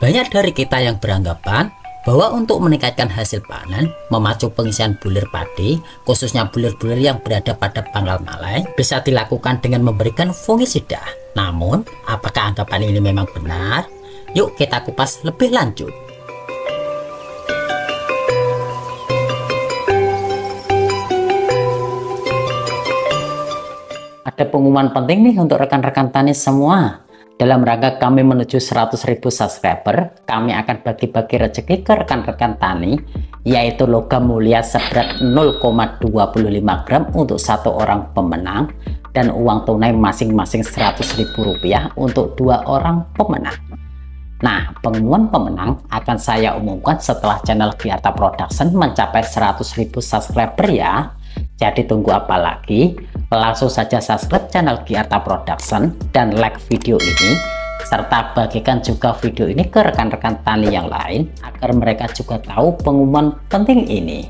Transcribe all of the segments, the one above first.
Banyak dari kita yang beranggapan bahwa untuk meningkatkan hasil panen, memacu pengisian bulir padi, khususnya bulir-bulir yang berada pada pangkal malai, bisa dilakukan dengan memberikan fungisida. Namun, apakah anggapan ini memang benar? Yuk kita kupas lebih lanjut. Ada pengumuman penting nih untuk rekan-rekan tani semua. Dalam rangka kami menuju 100.000 subscriber, kami akan bagi-bagi rezeki ke rekan-rekan tani, yaitu logam mulia seberat 0,25 gram untuk satu orang pemenang, dan uang tunai masing-masing Rp100.000 untuk 2 orang pemenang. Nah, pengumuman pemenang akan saya umumkan setelah channel Giarta Production mencapai 100.000 subscriber ya. Jadi tunggu apa lagi? Langsung saja subscribe channel Giarta Production dan like video ini, serta bagikan juga video ini ke rekan-rekan tani yang lain agar mereka juga tahu pengumuman penting ini.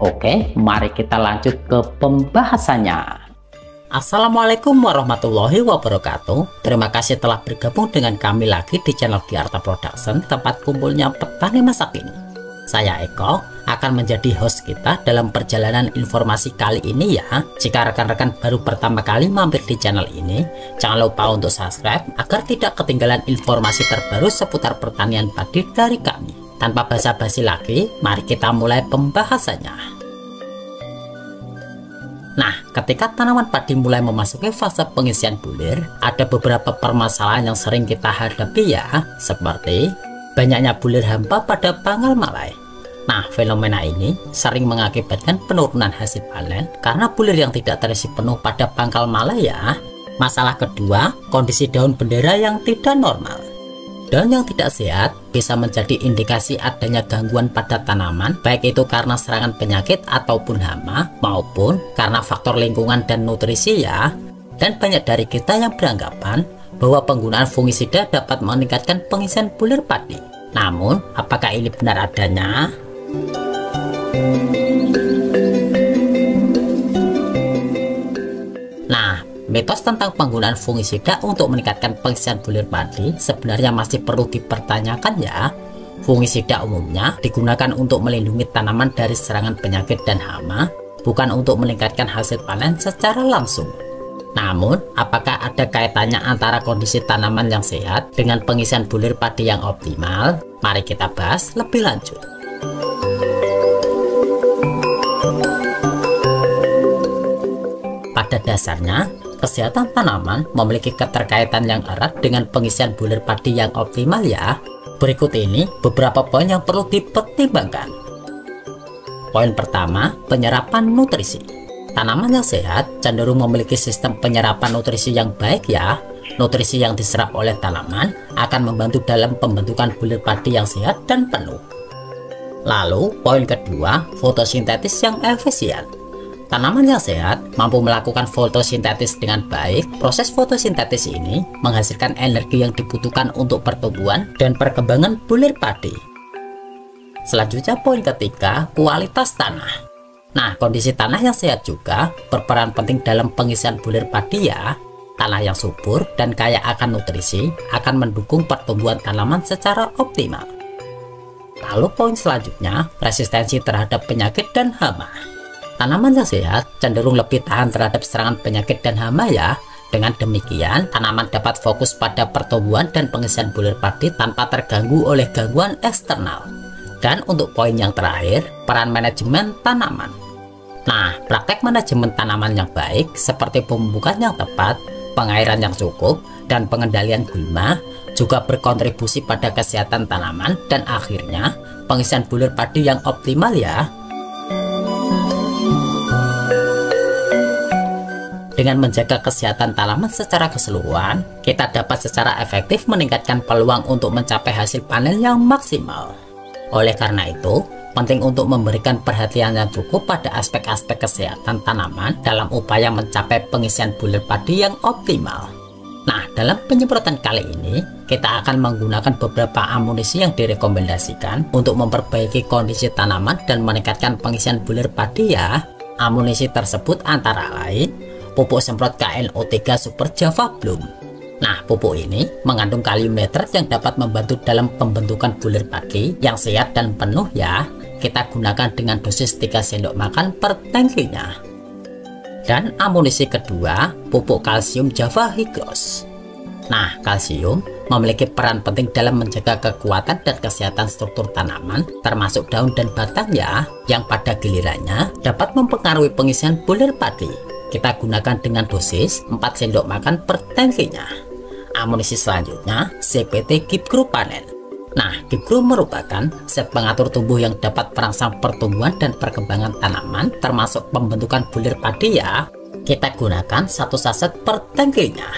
Oke, mari kita lanjut ke pembahasannya. Assalamualaikum warahmatullahi wabarakatuh. Terima kasih telah bergabung dengan kami lagi di channel Giarta Production, tempat kumpulnya petani masa kini. Saya Eko akan menjadi host kita dalam perjalanan informasi kali ini ya. Jika rekan-rekan baru pertama kali mampir di channel ini, jangan lupa untuk subscribe agar tidak ketinggalan informasi terbaru seputar pertanian padi dari kami. Tanpa basa-basi lagi, mari kita mulai pembahasannya. Nah, ketika tanaman padi mulai memasuki fase pengisian bulir, ada beberapa permasalahan yang sering kita hadapi ya, seperti banyaknya bulir hampa pada pangkal malai. Nah, fenomena ini sering mengakibatkan penurunan hasil panen karena bulir yang tidak terisi penuh pada pangkal malai ya. Masalah kedua, kondisi daun bendera yang tidak normal. Daun yang tidak sehat bisa menjadi indikasi adanya gangguan pada tanaman, baik itu karena serangan penyakit ataupun hama, maupun karena faktor lingkungan dan nutrisi ya. Dan banyak dari kita yang beranggapan bahwa penggunaan fungisida dapat meningkatkan pengisian bulir padi. Namun, apakah ini benar adanya? Nah, mitos tentang penggunaan fungisida untuk meningkatkan pengisian bulir padi sebenarnya masih perlu dipertanyakan ya. Fungisida umumnya digunakan untuk melindungi tanaman dari serangan penyakit dan hama, bukan untuk meningkatkan hasil panen secara langsung. Namun, apakah ada kaitannya antara kondisi tanaman yang sehat dengan pengisian bulir padi yang optimal? Mari kita bahas lebih lanjut. Pada dasarnya, kesehatan tanaman memiliki keterkaitan yang erat dengan pengisian bulir padi yang optimal ya. Berikut ini beberapa poin yang perlu dipertimbangkan. Poin pertama, penyerapan nutrisi. Tanaman yang sehat cenderung memiliki sistem penyerapan nutrisi yang baik ya. Nutrisi yang diserap oleh tanaman akan membantu dalam pembentukan bulir padi yang sehat dan penuh. Lalu, poin kedua, fotosintesis yang efisien. Tanaman yang sehat mampu melakukan fotosintesis dengan baik. Proses fotosintesis ini menghasilkan energi yang dibutuhkan untuk pertumbuhan dan perkembangan bulir padi. Selanjutnya poin ketiga, kualitas tanah. Nah, kondisi tanah yang sehat juga berperan penting dalam pengisian bulir padi ya. Tanah yang subur dan kaya akan nutrisi akan mendukung pertumbuhan tanaman secara optimal. Lalu poin selanjutnya, resistensi terhadap penyakit dan hama. Tanaman yang sehat cenderung lebih tahan terhadap serangan penyakit dan hama ya. Dengan demikian, tanaman dapat fokus pada pertumbuhan dan pengisian bulir padi tanpa terganggu oleh gangguan eksternal. Dan untuk poin yang terakhir, peran manajemen tanaman. Nah, praktek manajemen tanaman yang baik seperti pemupukan yang tepat, pengairan yang cukup, dan pengendalian gulma juga berkontribusi pada kesehatan tanaman dan akhirnya pengisian bulir padi yang optimal ya. Dengan menjaga kesehatan tanaman secara keseluruhan, kita dapat secara efektif meningkatkan peluang untuk mencapai hasil panen yang maksimal. Oleh karena itu, penting untuk memberikan perhatian yang cukup pada aspek-aspek kesehatan tanaman dalam upaya mencapai pengisian bulir padi yang optimal. Nah, dalam penyemprotan kali ini, kita akan menggunakan beberapa amunisi yang direkomendasikan untuk memperbaiki kondisi tanaman dan meningkatkan pengisian bulir padi ya. Amunisi tersebut antara lain pupuk semprot KNO3 Super Java Bloom, Nah, pupuk ini mengandung kalium nitrat yang dapat membantu dalam pembentukan bulir padi yang sehat dan penuh ya. Kita gunakan dengan dosis 3 sendok makan per tangkinya. Dan amunisi kedua, pupuk kalsium Java Higros. Nah, kalsium memiliki peran penting dalam menjaga kekuatan dan kesehatan struktur tanaman, termasuk daun dan batangnya, yang pada gilirannya dapat mempengaruhi pengisian bulir padi. Kita gunakan dengan dosis 4 sendok makan per tangkinya. Amunisi selanjutnya, CPT Gipgru Panen. Nah, Gipgru merupakan zat pengatur tumbuh yang dapat merangsang pertumbuhan dan perkembangan tanaman, termasuk pembentukan bulir padi ya. Kita gunakan 1 saset per tangkinya.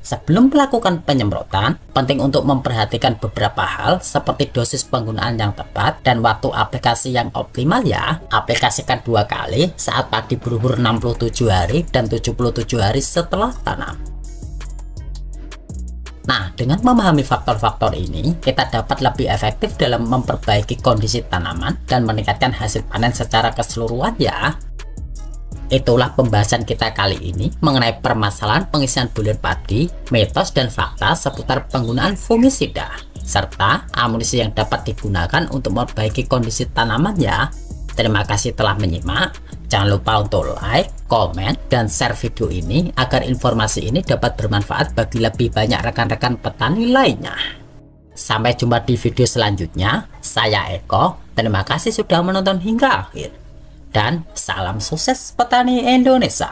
Sebelum melakukan penyemprotan, penting untuk memperhatikan beberapa hal seperti dosis penggunaan yang tepat dan waktu aplikasi yang optimal ya. Aplikasikan 2 kali saat padi berumur 67 hari dan 77 hari setelah tanam. Nah, dengan memahami faktor-faktor ini, kita dapat lebih efektif dalam memperbaiki kondisi tanaman dan meningkatkan hasil panen secara keseluruhan ya. Itulah pembahasan kita kali ini mengenai permasalahan pengisian bulir padi, mitos dan fakta seputar penggunaan fungisida, serta amunisi yang dapat digunakan untuk memperbaiki kondisi tanaman ya. Terima kasih telah menyimak. Jangan lupa untuk like, komen, dan share video ini agar informasi ini dapat bermanfaat bagi lebih banyak rekan-rekan petani lainnya. Sampai jumpa di video selanjutnya. Saya Eko, terima kasih sudah menonton hingga akhir. Dan salam sukses petani Indonesia.